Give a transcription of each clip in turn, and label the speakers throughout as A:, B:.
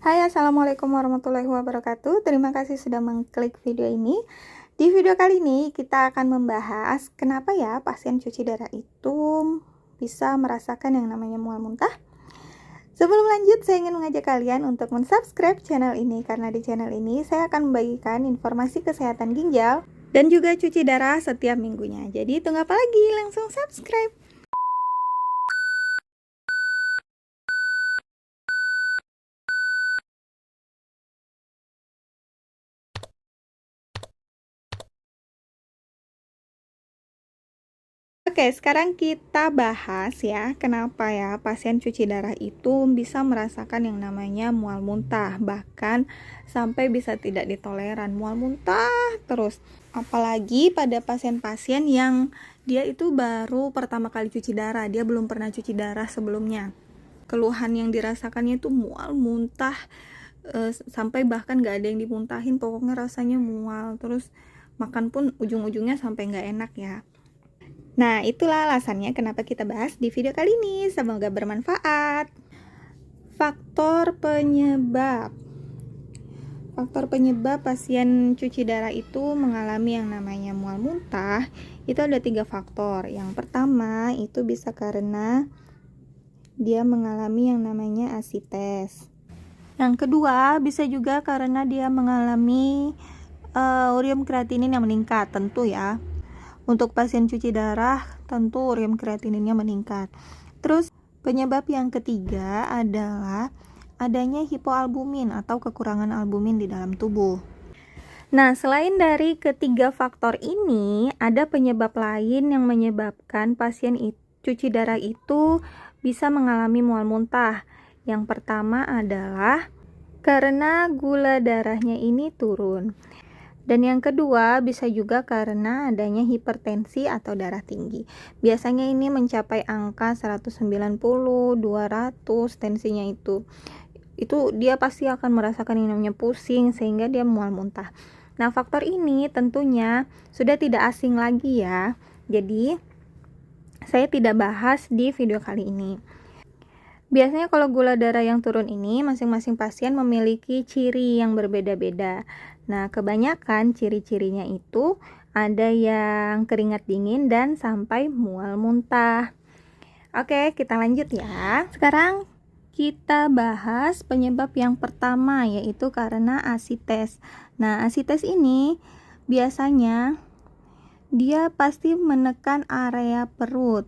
A: Hai, assalamualaikum warahmatullahi wabarakatuh. Terima kasih sudah mengklik video ini. Di video kali ini kita akan membahas kenapa ya pasien cuci darah itu bisa merasakan yang namanya mual muntah. Sebelum lanjut, saya ingin mengajak kalian untuk mensubscribe channel ini karena di channel ini saya akan membagikan informasi kesehatan ginjal dan juga cuci darah setiap minggunya. Jadi tunggu apa lagi? Langsung subscribe. Oke, sekarang kita bahas ya, kenapa ya pasien cuci darah itu bisa merasakan yang namanya mual muntah, bahkan sampai bisa tidak ditoleran, mual muntah terus. Apalagi pada pasien-pasien yang dia itu baru pertama kali cuci darah, dia belum pernah cuci darah sebelumnya. Keluhan yang dirasakannya itu mual muntah, sampai bahkan gak ada yang dimuntahin, pokoknya rasanya mual, terus makan pun ujung-ujungnya sampai gak enak ya. Nah, itulah alasannya kenapa kita bahas di video kali ini. Semoga bermanfaat. Faktor penyebab. Faktor penyebab pasien cuci darah itu mengalami yang namanya mual muntah, itu ada 3 faktor. Yang pertama, itu bisa karena dia mengalami yang namanya asites. Yang kedua, bisa juga karena dia mengalami urium kreatinin yang meningkat, tentu ya. Untuk pasien cuci darah, tentu urium kreatininnya meningkat. Terus, penyebab yang ketiga adalah adanya hipoalbumin atau kekurangan albumin di dalam tubuh. Nah, selain dari ketiga faktor ini, ada penyebab lain yang menyebabkan pasien cuci darah itu bisa mengalami mual muntah. Yang pertama adalah karena gula darahnya ini turun. Dan yang kedua bisa juga karena adanya hipertensi atau darah tinggi. Biasanya ini mencapai angka 190, 200 tensinya itu dia pasti akan merasakan yang namanya pusing sehingga dia mual muntah. Nah, faktor ini tentunya sudah tidak asing lagi ya. Jadi, saya tidak bahas di video kali ini. Biasanya kalau gula darah yang turun ini, masing-masing pasien memiliki ciri yang berbeda-beda. Nah, kebanyakan ciri-cirinya itu ada yang keringat dingin dan sampai mual muntah. Oke, kita lanjut ya. Sekarang kita bahas penyebab yang pertama, yaitu karena asites. Nah, asites ini biasanya dia pasti menekan area perut.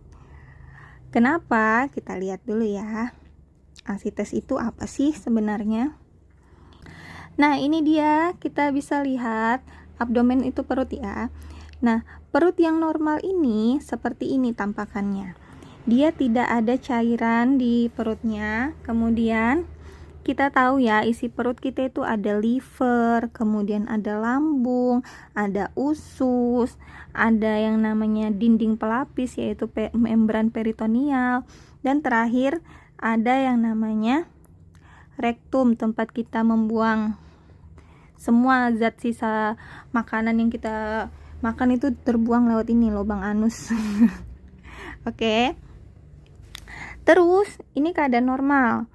A: Kenapa? Kita lihat dulu ya. Asites itu apa sih sebenarnya? Nah, ini dia, kita bisa lihat abdomen itu perut ya. Nah, perut yang normal ini seperti ini tampakannya. Dia tidak ada cairan di perutnya. Kemudian kita tahu ya, isi perut kita itu ada liver, kemudian ada lambung, ada usus, ada yang namanya dinding pelapis yaitu membran peritoneal, dan terakhir ada yang namanya rektum, tempat kita membuang semua zat sisa makanan yang kita makan itu terbuang lewat ini, lubang anus. Oke. Terus ini keadaan normal.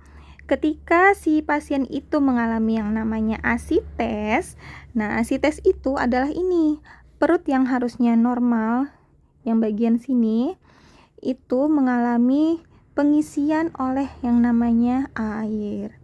A: Ketika si pasien itu mengalami yang namanya asites, nah asites itu adalah ini, perut yang harusnya normal, yang bagian sini, itu mengalami pengisian oleh yang namanya air.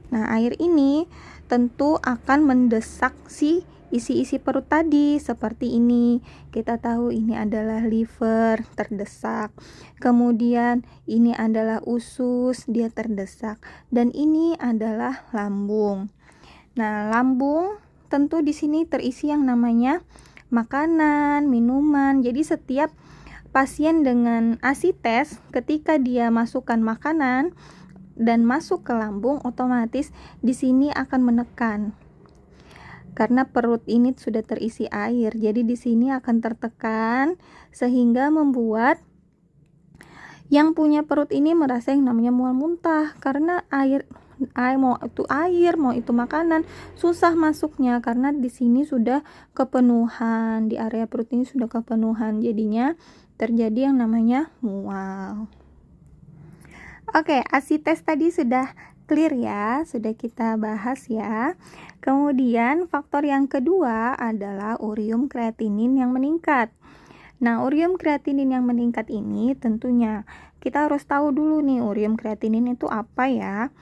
A: Nah, air ini tentu akan mendesak si isi-isi perut tadi seperti ini. Kita tahu ini adalah liver, terdesak. Kemudian ini adalah usus, dia terdesak. Dan ini adalah lambung. Nah, lambung tentu di sini terisi yang namanya makanan, minuman. Jadi setiap pasien dengan asites, ketika dia masukkan makanan dan masuk ke lambung, otomatis di sini akan menekan. Karena perut ini sudah terisi air, jadi di sini akan tertekan sehingga membuat yang punya perut ini merasa yang namanya mual muntah, karena air mau itu makanan susah masuknya karena di sini sudah kepenuhan, di area perut ini sudah kepenuhan, jadinya terjadi yang namanya mual. Oke, asites tadi sudah Clear ya, sudah kita bahas ya. Kemudian faktor yang kedua adalah urium kreatinin yang meningkat. Nah, urium kreatinin yang meningkat ini tentunya kita harus tahu dulu nih urium kreatinin itu apa ya.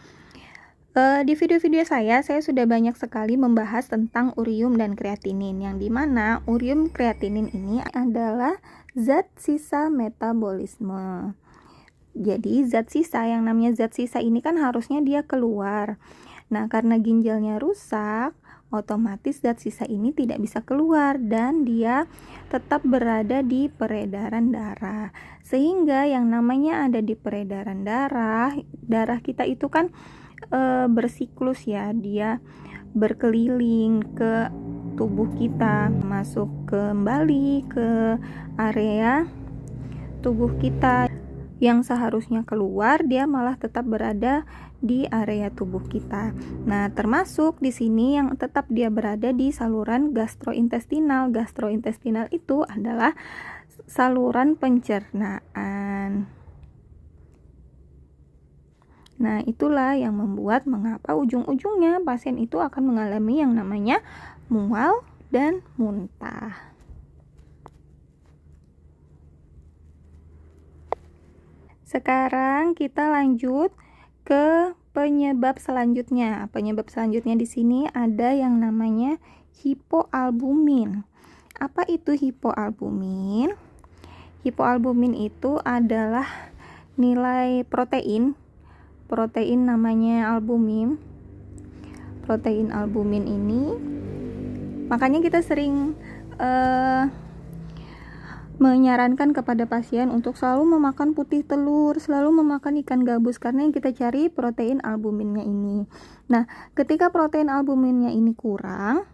A: Di video-video saya sudah banyak sekali membahas tentang urium dan kreatinin, yang dimana urium kreatinin ini adalah zat sisa metabolisme. Jadi zat sisa, yang namanya zat sisa ini kan harusnya dia keluar. Nah, karena ginjalnya rusak, otomatis zat sisa ini tidak bisa keluar dan dia tetap berada di peredaran darah. Sehingga yang namanya ada di peredaran darah kita itu kan bersiklus ya, dia berkeliling ke tubuh kita, masuk kembali ke area tubuh kita. Yang seharusnya keluar, dia malah tetap berada di area tubuh kita. Nah, termasuk di sini yang tetap dia berada di saluran gastrointestinal. Gastrointestinal itu adalah saluran pencernaan. Nah, itulah yang membuat mengapa ujung-ujungnya pasien itu akan mengalami yang namanya mual dan muntah. Sekarang kita lanjut ke penyebab selanjutnya. Penyebab selanjutnya di sini ada yang namanya hipoalbumin. Apa itu hipoalbumin? Hipoalbumin itu adalah nilai protein namanya albumin. Protein albumin ini, makanya kita sering menyarankan kepada pasien untuk selalu memakan putih telur, selalu memakan ikan gabus, karena yang kita cari protein albuminnya ini. Nah, ketika protein albuminnya ini kurang,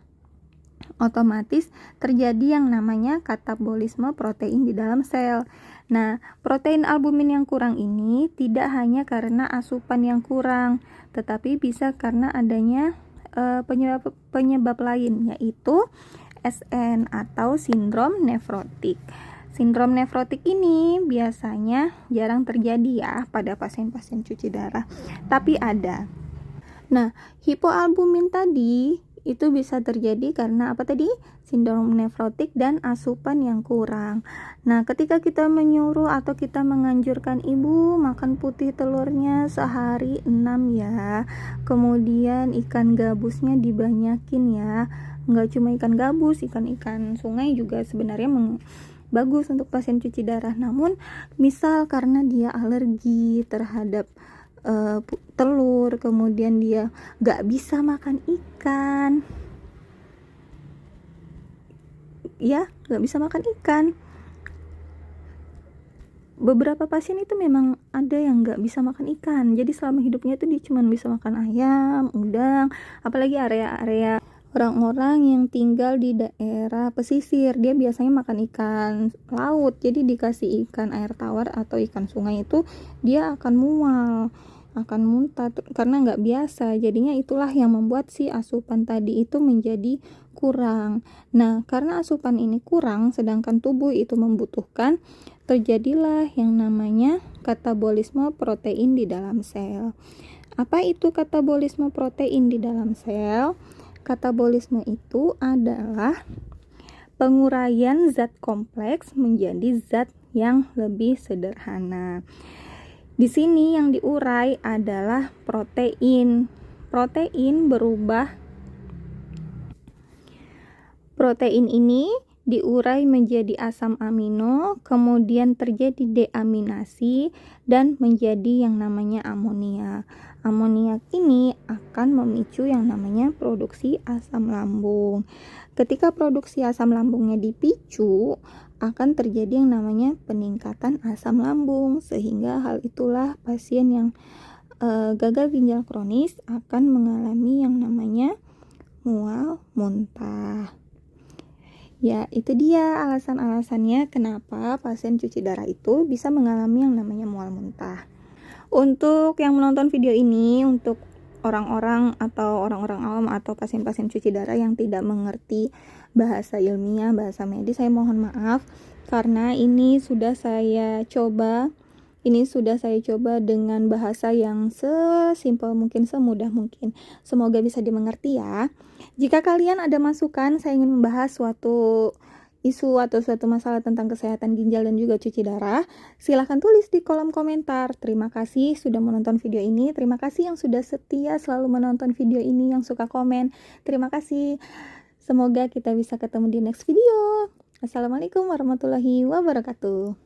A: otomatis terjadi yang namanya katabolisme protein di dalam sel. Nah, protein albumin yang kurang ini tidak hanya karena asupan yang kurang, tetapi bisa karena adanya penyebab lain, yaitu SN atau sindrom nefrotik. Sindrom nefrotik ini biasanya jarang terjadi ya pada pasien-pasien cuci darah, tapi ada. Nah, hipoalbumin tadi itu bisa terjadi karena apa tadi? Sindrom nefrotik dan asupan yang kurang. Nah, ketika kita menyuruh atau kita menganjurkan ibu makan putih telurnya sehari 6 ya. Kemudian ikan gabusnya dibanyakin ya. Enggak cuma ikan gabus, ikan-ikan sungai juga sebenarnya bagus untuk pasien cuci darah. Namun, misal karena dia alergi terhadap telur, kemudian dia gak bisa makan ikan ya, gak bisa makan ikan. Beberapa pasien itu memang ada yang gak bisa makan ikan, jadi selama hidupnya itu dia cuma bisa makan ayam, udang, apalagi area-area orang-orang yang tinggal di daerah pesisir, dia biasanya makan ikan laut. Jadi dikasih ikan air tawar atau ikan sungai itu dia akan mual, akan muntah karena nggak biasa. Jadinya itulah yang membuat si asupan tadi itu menjadi kurang. Nah, karena asupan ini kurang sedangkan tubuh itu membutuhkan, terjadilah yang namanya katabolisme protein di dalam sel. Apa itu katabolisme protein di dalam sel? Katabolisme itu adalah penguraian zat kompleks menjadi zat yang lebih sederhana. Di sini yang diurai adalah protein. Protein berubah. Protein ini diurai menjadi asam amino, kemudian terjadi deaminasi dan menjadi yang namanya amonia. Amoniak ini akan memicu yang namanya produksi asam lambung. Ketika produksi asam lambungnya dipicu, akan terjadi yang namanya peningkatan asam lambung, sehingga hal itulah pasien yang gagal ginjal kronis akan mengalami yang namanya mual muntah. Ya, itu dia alasan-alasannya kenapa pasien cuci darah itu bisa mengalami yang namanya mual muntah. Untuk yang menonton video ini, untuk orang-orang awam atau pasien-pasien cuci darah yang tidak mengerti bahasa ilmiah, bahasa medis, saya mohon maaf karena ini sudah saya coba Ini sudah saya coba dengan bahasa yang sesimpel mungkin, semudah mungkin. Semoga bisa dimengerti ya. Jika kalian ada masukan, saya ingin membahas suatu isu atau suatu masalah tentang kesehatan ginjal dan juga cuci darah, silahkan tulis di kolom komentar. Terima kasih sudah menonton video ini. Terima kasih yang sudah setia selalu menonton video ini, yang suka komen. Terima kasih. Semoga kita bisa ketemu di next video. Assalamualaikum warahmatullahi wabarakatuh.